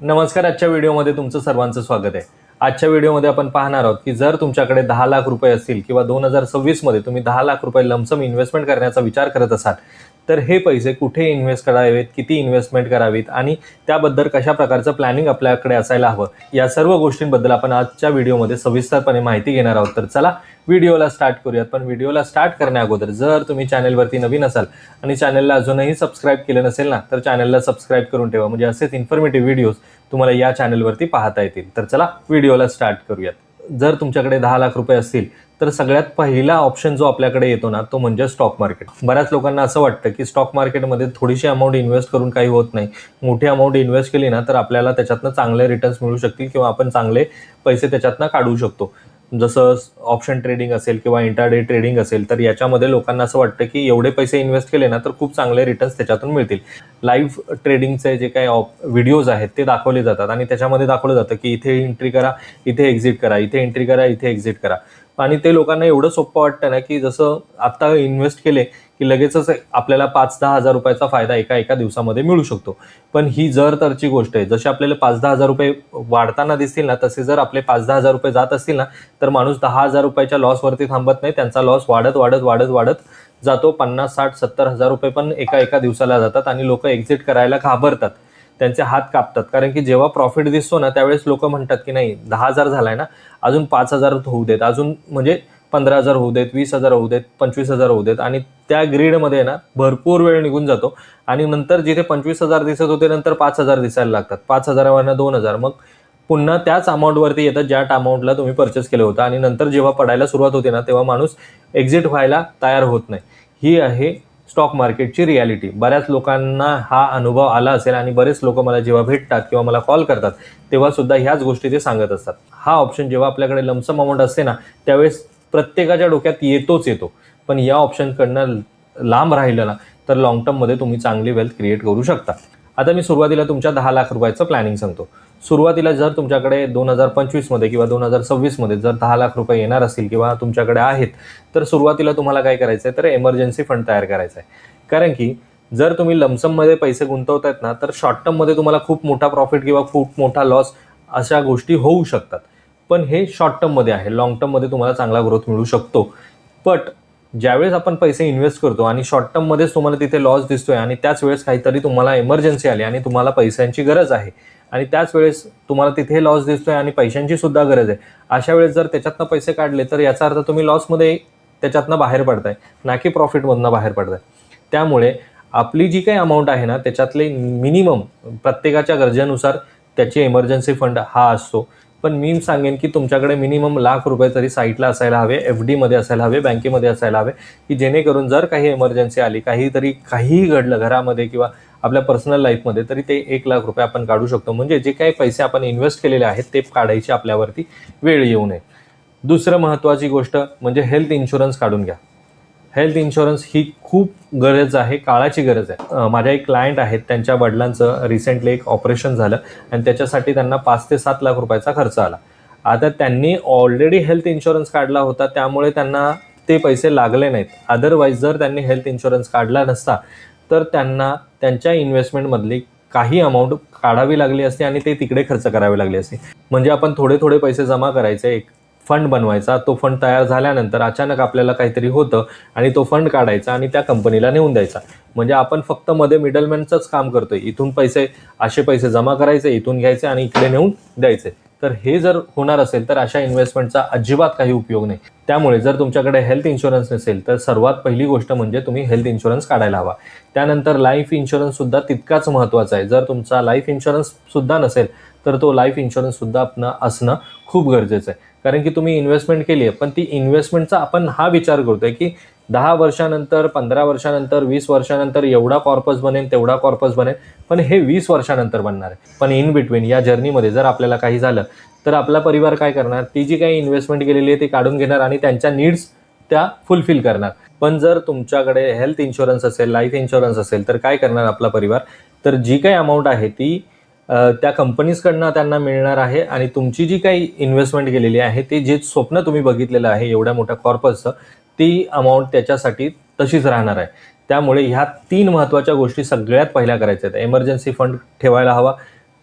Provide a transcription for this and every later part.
नमस्कार. आजच्या व्हिडिओमध्ये तुमचं सर्वांचं स्वागत आहे. आजच्या व्हिडिओमध्ये आपण पाहणार आहोत की जर तुमच्याकडे 10 लाख रुपये असतील किंवा 2026 मध्ये तुम्ही 10 लाख रुपये लमसम इन्व्हेस्टमेंट करण्याचा विचार करत असाल तर हे पैसे कुठे इन्व्हेस्ट करावेत, किती इन्व्हेस्टमेंट करावीत आणि त्याबद्दल कशा प्रकारचं प्लॅनिंग आपल्याकडे असायला हवं, या सर्व गोष्टींबद्दल आपण आजच्या व्हिडिओमध्ये सविस्तरपणे माहिती घेणार आहोत. तर चला व्हिडिओला स्टार्ट करूयात. पण व्हिडिओला स्टार्ट करण्याअगोदर जर तुम्ही चॅनलवरती नवीन असाल आणि चॅनलला अजूनही सबस्क्राईब केलं नसेल ना, तर चॅनलला सबस्क्राईब करून ठेवा, म्हणजे असेच इन्फॉर्मेटिव्ह व्हिडिओज तुम्हाला या चॅनलवरती पाहता येतील. तर चला व्हिडिओला स्टार्ट करूयात. जर तुमच्याकडे 10 लाख रुपये असतील तर सगळ्यात पहिला ऑप्शन जो आपल्याकडे येतो ना, तो म्हणजे स्टॉक मार्केट. बऱ्याच लोकांना असं वाटतं की स्टॉक मार्केटमध्ये थोडीशी अमाऊंट इन्व्हेस्ट करून काही होत नाही, मोठी अमाऊंट इन्व्हेस्ट केली ना तर आपल्याला त्याच्यातनं चांगले रिटर्न्स मिळू शकतील किंवा आपण चांगले पैसे त्याच्यातनं काढू शकतो. जसं ऑप्शन ट्रेडिंग असेल किंवा इंट्राडे ट्रेडिंग असेल, तर याच्यामध्ये लोकांना असं वाटतं की एवढे पैसे इन्व्हेस्ट केले ना तर खूप चांगले रिटर्न्स त्याच्यातून मिळतील. लाईव्ह ट्रेडिंगचे जे काही व्हिडिओज आहेत ते दाखवले जातात आणि त्याच्यामध्ये दाखवलं जातं की इथे एंट्री करा, इथे एक्झिट करा, इथे एंट्री करा, इथे एक्झिट करा. आणि ते लोकांना एवढं सोपं वाटतं ना की जसं आता इन्व्हेस्ट केले की लगेचच आपल्याला 5-10 हजार रुपयाचा फायदा एका दिवसामध्ये मिळू शकतो. पण ही जर तरची गोष्ट आहे. जसे आपल्याला 5-10 हजार रुपये वाढताना दिसतील ना, तसे जर आपले 5-10 हजार रुपये जात असतील ना तर माणूस 10 हजार रुपयाच्या लॉसवरती थांबत नाही. त्यांचा लॉस वाढत वाढत वाढत वाढत जातो. 50-60-70 हजार रुपये पण एका दिवसाला जातात आणि लोक एक्झिट करायला घाबरतात, त्यांचे हात कापतात. कारण की जेव्हा प्रॉफिट दिसतो ना त्यावेळेस लोक म्हणतात की नाही, 10 हजार झालाय ना, अजून 5,000 होऊ देत, अजून म्हणजे 15,000 होऊ देत, 20,000 होऊ देत, 25,000 होऊ देत. आणि त्या ग्रीडमध्ये ना भरपूर वेळ निघून जातो आणि नंतर जिथे 25,000 दिसत होते नंतर 5,000 दिसायला लागतात, 5,000वरनं 2,000, मग पुन्हा त्याच अमाऊंटवरती येतात ज्या अमाऊंटला तुम्ही परचेस केलं होतं. आणि नंतर जेव्हा पडायला सुरुवात होते ना तेव्हा माणूस एक्झिट व्हायला तयार होत नाही. ही आहे स्टॉक मार्केटची रियालिटी. बऱ्याच लोकांना हा अनुभव आला असेल आणि बरेच लोक मला जेव्हा भेटतात किंवा मला कॉल करतात तेव्हा सुद्धा ह्याच गोष्टी ते सांगत असतात. हा ऑप्शन जेव्हा आपल्याकडे लमसम अमाऊंट असते ना त्यावेळेस प्रत्येकाच्या डोक्यात येतो. पण या ऑप्शनकडनं लांब राहिलं ना तर लॉंग टर्ममध्ये तुम्ही चांगली वेल्थ क्रिएट करू शकता. आता मी सुरुवातीला तुमच्या 10 लाख रुपयाचं प्लॅनिंग सांगतो. सुरुवातीला जर तुमच्याकडे 2025 मध्ये किंवा 2026 मध्ये जर 10 लाख रुपये येणार असतील किंवा तुमच्याकडे आहेत तर सुरुवातीला तुम्हाला काय करायचं आहे तर एमर्जन्सी फंड तयार करायचा आहे. कारण की जर तुम्ही लमसममध्ये पैसे गुंतवतायत ना तर शॉर्ट टर्ममध्ये तुम्हाला खूप मोठा प्रॉफिट किंवा खूप मोठा लॉस अशा गोष्टी होऊ शकतात. पण हे शॉर्ट टर्ममध्ये आहे. लॉंग टर्ममध्ये तुम्हाला चांगला ग्रोथ मिळू शकतो. बट ज्यावेळेस आपण पैसे इन्व्हेस्ट करतो आणि शॉर्ट टर्ममध्येच तुम्हाला तिथे लॉस दिसतोय आणि त्याच वेळेस काहीतरी तुम्हाला एमर्जन्सी आली आणि तुम्हाला पैशांची गरज आहे आणि त्याच वेळेस तुम्हाला तिथे लॉस दिसतोय आणि पैशांची सुद्धा गरज आहे, अशा वेळेस जर त्याच्यातनं पैसे काढले तर याचा अर्थ तुम्ही लॉसमध्ये त्याच्यातनं बाहेर पडताय, ना की प्रॉफिटमधनं बाहेर पडताय. त्यामुळे आपली जी काही अमाऊंट आहे ना त्याच्यातले मिनिमम प्रत्येकाच्या गरजेनुसार त्याची एमर्जन्सी फंड हा असतो. पण मी सांगेन की तुमच्याकडे मिनिमम लाख रुपये तरी साईटला असायला हवे, FD मध्ये असायला हवे, बँकेमध्ये असायला हवे, की जेणेकरून जर काही एमर्जन्सी आली, काहीही घडलं घरामध्ये किंवा आपल्या पर्सनल लाईफमध्ये, तरी ते 1 लाख रुपये आपण काढू शकतो. म्हणजे जे काही पैसे आपण इन्व्हेस्ट केलेले आहेत ते काढायची आपल्यावरती वेळ येऊ नये. दुसरं महत्त्वाची गोष्ट म्हणजे हेल्थ इन्शुरन्स काढून घ्या. हेल्थ इन्शुरन्स ही खूप गरज आहे, काळाची गरज आहे. माझ्या एक क्लायंट आहेत, त्यांच्या वडिलांचं रिसेंटली एक ऑपरेशन झालं आणि त्याच्यासाठी त्यांना 5 ते 7 लाख रुपयाचा खर्च आला. आता त्यांनी ऑलरेडी हेल्थ इन्शुरन्स काढला होता त्यामुळे त्यांना ते पैसे लागले नाहीत. अदरवाईज जर त्यांनी हेल्थ इन्शुरन्स काढला नसता तर त्यांना त्यांच्या इन्व्हेस्टमेंटमधली काही अमाऊंट काढावी लागली असती आणि ते तिकडे खर्च करावे लागले असते. म्हणजे आपण थोडे पैसे जमा करायचे, एक फंड बनवायचा, तो फंड तयार झाल्यानंतर अचानक आपल्याला काहीतरी होतं आणि तो फंड काढायचा आणि त्या कंपनीला नेऊन द्यायचा. म्हणजे आपण फक्त मध्ये मिडलमॅनचंच काम करतोय. इथून असे पैसे जमा करायचे, इथून घ्यायचे आणि इकडे नेऊन द्यायचे. तर हे जर होणार असेल तर अशा इन्व्हेस्टमेंटचा अजिबात काही उपयोग नाही. त्यामुळे जर तुमच्याकडे हेल्थ इन्शुरन्स नसेल तर सर्वात पहिली गोष्ट म्हणजे तुम्ही हेल्थ इन्शुरन्स काढायला हवा. त्यानंतर लाईफ इन्शुरन्स सुद्धा तितकाच महत्त्वाचा आहे. जर तुमचा लाईफ इन्शुरन्स सुद्धा नसेल तर तो लाईफ इन्शुरन्स सुद्धा असणं खूप गरजेचं आहे. कारण की तुम्ही इन्व्हेस्टमेंट केली आहे, पण ती इन्व्हेस्टमेंटचा आपण हा विचार करतोय की 10 वर्षानंतर, 15 वर्षानंतर, 20 वर्षानंतर एवढा कॉर्पस बनेल, तेवढा कॉर्पस बनेल, पण हे 20 वर्षानंतर बनणार आहे. पण इन बिटवीन या जर्नीमध्ये जर आपल्याला काही झालं तर आपला परिवार काय करणार? ती जी काही इन्व्हेस्टमेंट केलेली आहे ती काढून घेणार आणि त्यांच्या नीड्स त्या फुलफिल करणार. पण जर तुमच्याकडे हेल्थ इन्शुरन्स असेल, लाईफ इन्शुरन्स असेल तर काय करणार आपला परिवार? तर जी काही अमाऊंट आहे ती त्या कंपनीजकडनं त्यांना मिळणार आहे आणि तुमची जी काही इन्व्हेस्टमेंट केलेली आहे ते जे स्वप्न तुम्ही बघितलेलं आहे एवढ्या मोठ्या कॉर्पसचं, ती अमाऊंट त्याच्यासाठी तशीच राहणार आहे. त्यामुळे ह्या 3 महत्त्वाच्या गोष्टी सगळ्यात पहिल्या करायच्या आहेत. एमर्जन्सी फंड ठेवायला हवा,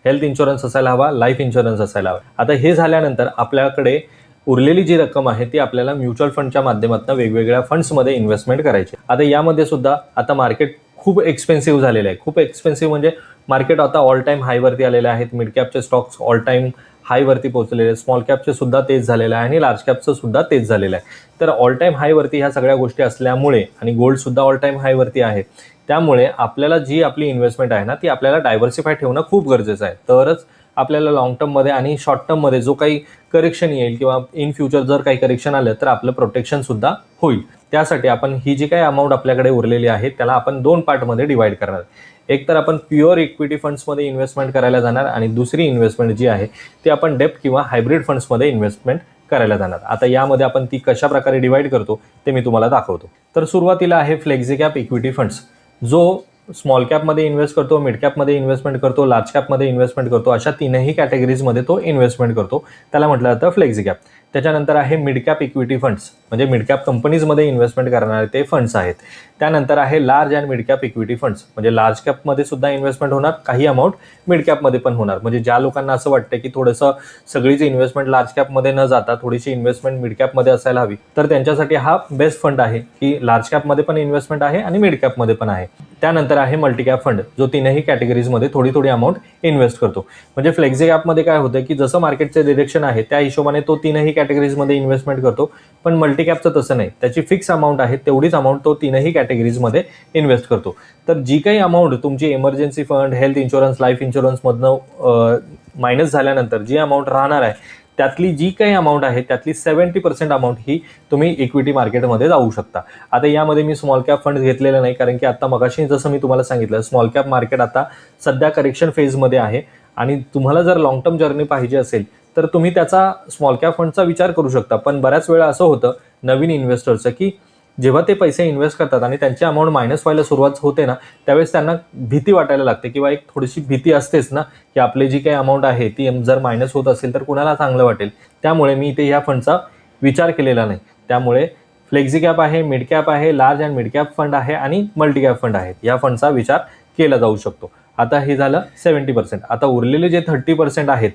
हेल्थ इन्शुरन्स असायला हवा, लाईफ इन्शुरन्स असायला हवा. आता हे झाल्यानंतर आपल्याकडे उरलेली जी रक्कम आहे ती आपल्याला म्युच्युअल फंडच्या माध्यमातून वेगवेगळ्या फंड्समध्ये इन्व्हेस्टमेंट करायची. आता यामध्ये सुद्धा आता मार्केट खूप एक्सपेन्सिव्ह झालेलं आहे. खूप एक्सपेन्सिव्ह म्हणजे मार्केट आता ऑल टाईम हायवरती आलेले आहेत. मिड कॅपचे स्टॉक्स ऑल टाईम हायवरती पोहोचलेले आहेत. स्मॉल कॅपचे सुद्धा तेच झालेलं आहे आणि लार्ज कॅपचं सुद्धा तेच झालेलं आहे. तर ऑल टाईम हायवरती ह्या सगळ्या गोष्टी असल्यामुळे आणि गोल्ड सुद्धा ऑल टाईम हायवरती आहे, त्यामुळे आपल्याला जी आपली इन्व्हेस्टमेंट आहे ना ती आपल्याला डायव्हर्सिफाय ठेवणं खूप गरजेचं आहे. तरच आपल्याला लॉंग टर्ममध्ये आणि शॉर्ट टर्ममध्ये जो काही करेक्शन येईल किंवा इन फ्युचर जर काही करेक्शन आलं तर आपलं प्रोटेक्शन सुद्धा होईल. त्यासाठी आपण ही जी काही अमाऊंट आपल्याकडे उरलेली आहे त्याला आपण 2 पार्टमध्ये डिवाइड करणार. एक तर आपण प्युअर इक्विटी फंड्समध्ये इन्व्हेस्टमेंट करायला जाणार आणि दुसरी इन्व्हेस्टमेंट जी आहे ती आपण डेप्ट किंवा हायब्रिड फंड्समध्ये इन्व्हेस्टमेंट करायला जाणार. आता यामध्ये आपण ती कशा प्रकारे डिवाइड करतो ते मी तुम्हाला दाखवतो. तर सुरुवातीला आहे फ्लेक्झी कॅप इक्विटी फंड्स, जो स्मॉल कॅपमध्ये इन्व्हेस्ट करतो, मिड कॅपमध्ये इन्व्हेस्टमेंट करतो, लार्ज कॅपमध्ये इन्व्हेस्टमेंट करतो, अशा तीनही कॅटेगरीजमध्ये तो इन्व्हेस्टमेंट करतो. त्याला म्हटलं जातं फ्लेक्झी कॅप. त्याच्यानंतर आहे मिड कॅप इक्विटी फंड्स, म्हणजे मिड कॅप कंपनीजमध्ये इन्व्हेस्टमेंट करणारे ते फंड्स आहेत. त्यानंतर आहे large and mid cap equity funds, म्हणजे लार्ज कॅपमध्ये सुद्धा इन्व्हेस्टमेंट होणार, काही अमाऊंट मिड कॅपमध्ये पण होणार. म्हणजे ज्या लोकांना असं वाटतं की थोडंसं सगळीच इन्व्हेस्टमेंट लार्ज कॅपमध्ये न जाता थोडीशी इन्व्हेस्टमेंट मिड कॅपमध्ये असायला हवी, तर त्यांच्यासाठी हा बेस्ट फंड आहे की लार्ज कॅपमध्ये पण इन्व्हेस्टमेंट आहे आणि मिड कॅपमध्ये पण आहे. त्यानंतर आहे मल्टी कॅप फंड, जो तीनही कॅटेगरीजमध्ये थोडी थोडी अमाऊंट इन्व्हेस्ट करतो. म्हणजे फ्लेक्झी कॅपमध्ये काय होतं की जसं मार्केटचे डिरेक्शन आहे त्या हिशोबाने तो तीनही कॅटेगरीजमध्ये इन्व्हेस्टमेंट करतो, पण मल्टी कॅपचं तसं नाही. त्याची फिक्स अमाऊंट आहे, तेवढीच अमाऊंट तो तीनही कॅटेगरीजमध्ये इन्व्हेस्ट करतो. तर जी काही अमाऊंट तुमची emergency fund, health insurance, life इन्शुरन्समधनं मायनस झाल्यानंतर जी अमाऊंट राहणार आहे त्यातली जी काही अमाऊंट आहे त्यातली 70% अमाऊंट ही तुम्ही इक्विटी मार्केटमध्ये जाऊ शकता. आता यामध्ये मी स्मॉल कॅप फंड घेतलेले नाही, कारण की आता मगाशी जसं मी तुम्हाला सांगितलं स्मॉल कॅप मार्केट आता सध्या करेक्शन फेजमध्ये आहे आणि तुम्हाला जर लॉंग टर्म जर्नी पाहिजे असेल तर तुम्ही त्याचा स्मॉल कॅप फंडचा विचार करू शकता. पण बऱ्याच वेळा असं होतं नवीन इन्व्हेस्टरचं की जेव्हा ते पैसे इन्व्हेस्ट करतात आणि त्यांची अमाऊंट मायनस व्हायला सुरुवात होते ना, त्यावेळेस त्यांना भीती वाटायला लागते किंवा एक थोडीशी भीती असतेच ना की आपली जी काही अमाऊंट आहे ती जर मायनस होत असेल तर कुणाला चांगलं वाटेल. त्यामुळे मी इथे या फंडचा विचार केलेला नाही. त्यामुळे फ्लेक्झी कॅप आहे, मिड कॅप आहे, large and mid cap fund आहे आणि मल्टी कॅप फंड आहे. या फंडचा विचार केला जाऊ शकतो. आता हे झालं 70%. आता उरलेले जे 30% आहेत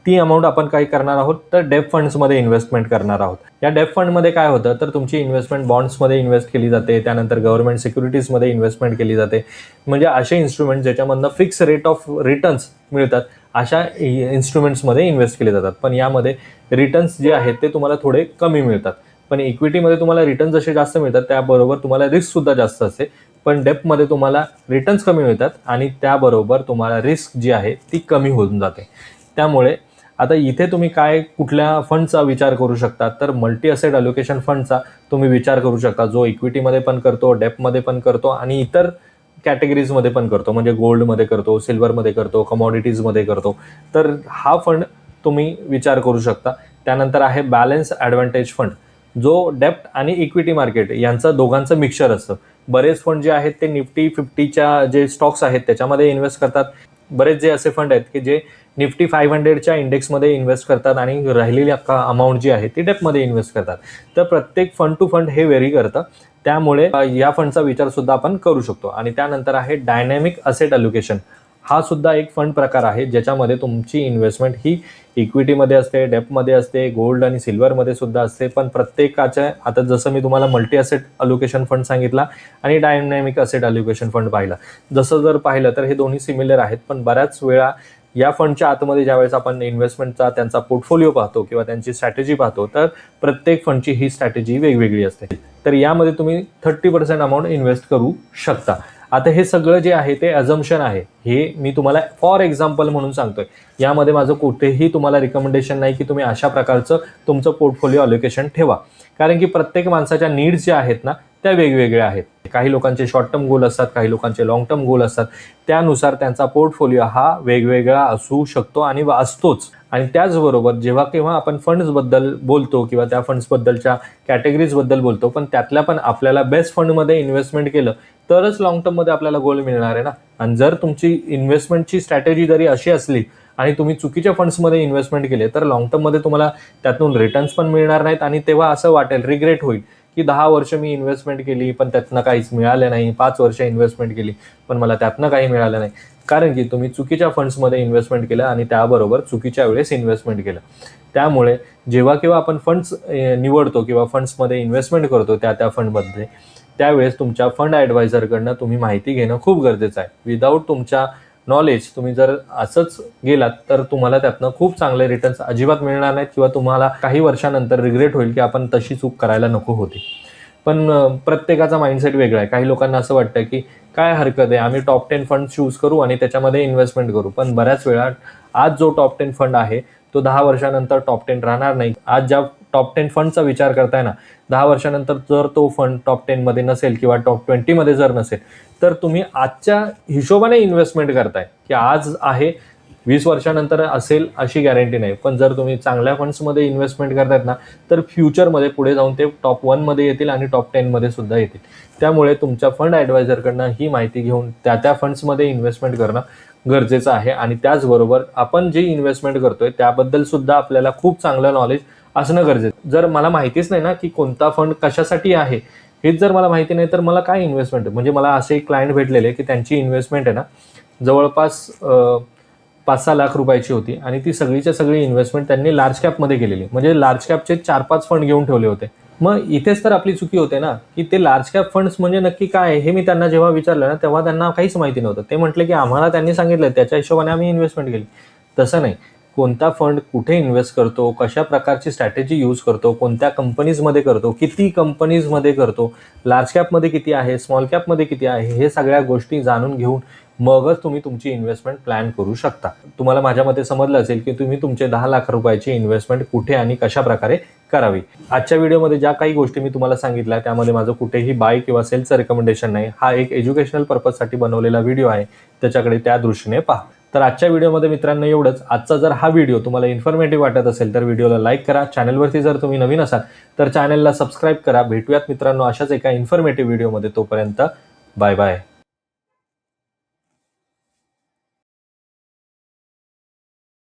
ती अमाऊंट आपण काय करणार आहोत तर डेप फंड्समध्ये इन्व्हेस्टमेंट करणार आहोत. या डेप फंडमध्ये काय होतं तर तुमची इन्व्हेस्टमेंट बॉन्ड्समध्ये इन्व्हेस्ट केली जाते, त्यानंतर गव्हर्नमेंट सिक्युरिटीजमध्ये इन्व्हेस्टमेंट केली जाते. म्हणजे असे इन्स्ट्रुमेंट ज्याच्यामधनं फिक्स रेट ऑफ रिटर्न्स मिळतात अशा इन्स्ट्रुमेंट्समध्ये इन्व्हेस्ट केले जातात. पण यामध्ये रिटर्न्स जे आहेत ते तुम्हाला थोडे कमी मिळतात. पण इक्विटीमध्ये तुम्हाला रिटर्न्स जसे जास्त मिळतात त्याबरोबर तुम्हाला रिस्कसुद्धा जास्त असते. पण डेपमध्ये तुम्हाला रिटर्न्स कमी मिळतात आणि त्याबरोबर तुम्हाला रिस्क जी आहे ती कमी होऊन जाते. त्यामुळे आता इथे तुम्ही काय कुठल्या फंडचा विचार करू शकता तर मल्टी असेट अलोकेशन फंडचा तुम्ही विचार करू शकता, जो इक्विटीमध्ये पण करतो, डेपमध्ये पण करतो आणि इतर कॅटेगरीजमध्ये पण करतो. म्हणजे गोल्डमध्ये करतो, सिल्वरमध्ये करतो, कमॉडिटीजमध्ये करतो. तर हा फंड तुम्ही विचार करू शकता. त्यानंतर आहे बॅलन्स ॲडव्हान्टेज फंड, जो डेप्ट आणि इक्विटी मार्केट यांचं दोघांचं मिक्सचर असतं. बरेच फंड जे आहेत ते निफ्टी 50च्या जे स्टॉक्स आहेत त्याच्यामध्ये इन्व्हेस्ट करतात. बरेच जे असे फंड आहेत की जे निफ्टी 500च्या इंडेक्समध्ये इन्व्हेस्ट करतात आणि राहिलेली अमाऊंट जी आहे ती डेपमध्ये इन्व्हेस्ट करतात. तर प्रत्येक फंड टू फंड हे व्हेरी करतं. त्यामुळे या फंडचा विचार सुद्धा आपण करू शकतो. आणि त्यानंतर आहे डायनॅमिक असेट अलोकेशन. हा सुद्धा एक फंड प्रकार आहे ज्याच्यामध्ये तुमची इन्व्हेस्टमेंट ही इक्विटीमध्ये असते, डेपमध्ये असते, गोल्ड आणि सिल्वरमध्ये सुद्धा असते. पण प्रत्येकाच्या आता जसं मी तुम्हाला मल्टी असेट अलोकेशन फंड सांगितला आणि डायनॅमिक असेट अलोकेशन फंड पाहिला, जसं जर पाहिलं तर हे दोन्ही सिमिलर आहेत. पण बऱ्याच वेळा या फंडच्या आतमध्ये ज्यावेळेस आपण इन्व्हेस्टमेंटचा त्यांचा पोर्टफोलिओ पाहतो किंवा त्यांची स्ट्रॅटेजी पाहतो तर प्रत्येक फंडची ही स्ट्रॅटेजी वेगवेगळी असते. तर यामध्ये तुम्ही 30% अमाऊंट इन्व्हेस्ट करू शकता. आता हे सगळं जे आहे ते अझम्पशन आहे, हे मी तुम्हाला फॉर एक्झाम्पल म्हणून सांगतोय. यामध्ये माझं कुठेही तुम्हाला रिकमेंडेशन नाही की तुम्ही अशा प्रकारचं तुमचं पोर्टफोलिओ अलोकेशन ठेवा, कारण की प्रत्येक माणसाच्या नीड्स ज्या आहेत ना त्या वेगवेगळ्या आहेत. काही लोकांचे शॉर्ट टर्म गोल असतात, काही लोकांचे लॉंग टर्म गोल असतात. त्यानुसार त्यांचा पोर्टफोलिओ हा वेगवेगळा असू शकतो आणि असतोच. आणि त्याचबरोबर जेव्हा केव्हा आपण फंड्सबद्दल बोलतो किंवा त्या फंड्सबद्दलच्या कॅटेगरीजबद्दल बोलतो, पण त्यातल्या पण आपल्याला बेस्ट फंडमध्ये इन्व्हेस्टमेंट केलं तरच लॉंग टर्ममध्ये आपल्याला गोल मिळणार आहे ना. आणि जर तुमची इन्व्हेस्टमेंटची स्ट्रॅटेजी जरी अशी असली आणि तुम्ही चुकीच्या फंड्समध्ये इन्व्हेस्टमेंट केले तर लॉंग टर्ममध्ये तुम्हाला त्यातून रिटर्न्स पण मिळणार नाहीत आणि तेव्हा असं वाटेल, रिग्रेट होईल की 10 वर्ष मी इन्व्हेस्टमेंट केली पण त्यातनं काहीच मिळालं नाही, 5 वर्ष इन्व्हेस्टमेंट केली पण मला त्यातनं काही मिळालं नाही. कारण की तुम्ही चुकीच्या फंड्समध्ये इन्व्हेस्टमेंट केलं आणि त्याबरोबर चुकीच्या वेळेस इन्व्हेस्टमेंट केलं. त्यामुळे जेव्हा केव्हा आपण फंड्स निवडतो किंवा फंड्समध्ये इन्व्हेस्टमेंट करतो त्या फंडमध्ये, त्यावेळेस तुमच्या फंड ॲडवायझरकडनं तुम्ही माहिती घेणं खूप गरजेचं आहे. विदाऊट तुमच्या नॉलेज तुम्ही जर असंच गेलात तर तुम्हाला त्यातनं खूप चांगले रिटर्न्स अजिबात मिळणार नाहीत किंवा तुम्हाला काही वर्षानंतर रिग्रेट होईल की आपण तशी चूक करायला नको होती. पण प्रत्येकाचा माइंडसेट वेगळा आहे. काही लोकांना असं वाटतं की काय हरकत आहे, आम्ही टॉप 10 फंड चूज करू आणि त्याच्यामध्ये इन्व्हेस्टमेंट करू. पण बऱ्याच वेळा आज जो टॉप 10 फंड आहे तो 10 वर्षानंतर टॉप 10 राहणार नाही. आज ज्या टॉप 10 फंडचा विचार करताय ना, 10 वर्षानंतर जर तो फंड टॉप 10 मध्ये नसेल किंवा टॉप 20 मध्ये जर नसेल, तर तुम्ही आजच्या हिशोबाने इन्व्हेस्टमेंट करताय की आज आहे 20 वर्षानंतर असेल अशी गॅरंटी नाही. पण जर तुम्ही चांगल्या फंड्समध्ये इन्व्हेस्टमेंट करतायत ना, तर फ्युचरमध्ये पुढे जाऊन ते टॉप 1 मध्ये येतील आणि टॉप 10 मध्ये सुद्धा येतील. त्यामुळे तुमच्या फंड ॲडवायझरकडनं ही माहिती घेऊन त्या फंड्समध्ये इन्व्हेस्टमेंट करणं गरजेचं आहे. आणि त्याचबरोबर आपण जे इन्व्हेस्टमेंट करतोय त्याबद्दल सुद्धा आपल्याला खूप चांगलं नॉलेज असणं गरजेचं. जर मला माहितीच नाही ना की कोणता फंड कशासाठी आहे, हेच जर मला माहिती नाही तर मला काय इन्व्हेस्टमेंट. म्हणजे मला असे क्लायंट भेटलेले की त्यांची इन्व्हेस्टमेंट आहे ना जवळपास 5-6 लाख रुपयाची होती आणि ती सगळीच्या सगळी इन्व्हेस्टमेंट त्यांनी लार्ज कॅपमध्ये केलेली. म्हणजे लार्ज कॅपचे 4-5 फंड घेऊन ठेवले होते. मग इथेच तर आपली चुकी होते ना की ते लार्ज कॅप फंड्स म्हणजे नक्की काय आहे हे मी त्यांना जेव्हा विचारलं ना तेव्हा त्यांना काहीच माहिती नव्हतं. ते म्हटले की आम्हाला त्यांनी सांगितलं त्याच्या हिशोबाने आम्ही इन्व्हेस्टमेंट केली. तसं नाही. कोणता फंड कुठे इन्व्हेस्ट करतो, कशा प्रकारची स्ट्रॅटेजी यूज करतो, कोणत्या कंपनीजमध्ये करतो, किती कंपनीजमध्ये करतो, लार्ज कॅपमध्ये किती आहे, स्मॉल कॅपमध्ये किती आहे, हे सगळ्या गोष्टी जाणून घेऊन मगच तुम्ही तुमची इन्व्हेस्टमेंट प्लॅन करू शकता. तुम्हाला माझ्यामध्ये समजलं असेल की तुम्ही तुमचे 10 लाख रुपयाची इन्व्हेस्टमेंट कुठे आणि कशा प्रकारे करावी. आजच्या व्हिडिओमध्ये ज्या काही गोष्टी मी तुम्हाला सांगितल्या त्यामध्ये माझं कुठेही बाय किंवा सेलचं रिकमेंडेशन नाही. हा एक एज्युकेशनल पर्पजसाठी बनवलेला व्हिडिओ आहे, त्याच्याकडे त्या दृष्टीने पहा. तर आजच्या व्हिडिओमध्ये मित्रांनो एवढंच. आजचा जर हा व्हिडिओ तुम्हाला इन्फॉर्मेटिव्ह वाटत असेल तर व्हिडिओला लाईक करा. चॅनलवरती जर तुम्ही नवीन असाल तर चॅनलला सबस्क्राईब करा. भेटूयात मित्रांनो अशाच एका इन्फॉर्मेटिव्ह व्हिडिओमध्ये. तोपर्यंत बाय बाय.